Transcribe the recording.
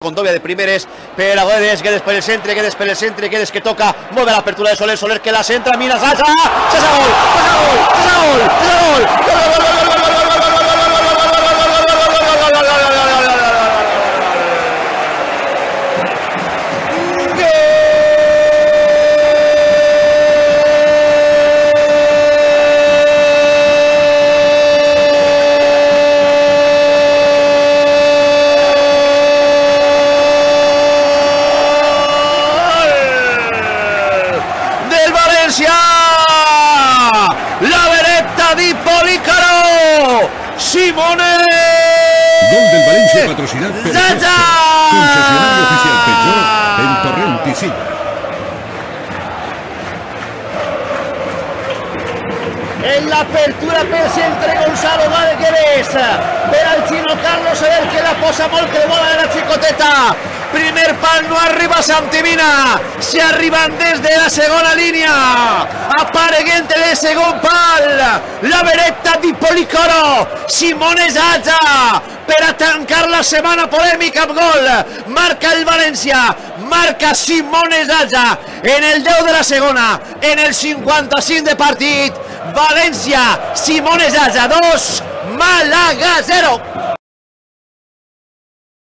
Condovia de primeres per a Guedes per el centre, Guedes que toca, mueve l'apertura de Soler, Soler que la centra, mira Sasa, gol, la veretta di Policaro, Simone Gol del Valencia patrocinado por Zaza, concesionario oficial Peugeot en Torrent y Silla. en l'apertura per centre Gonzalo Guedes per al Chino Carlos Soler que la posa molt creuada de la xicoteta. Primer pal no arriba Santimina, si arriban des de la segona línia, apareguent el segon pal, la veretta di Policaro, Simone Zaza, per a tancar la setmana polèmica amb gol, marca el València, marca Simone Zaza, en el 10 de la segona, en el 55 de partit, València, Simone Zaza 2, Màlaga 0.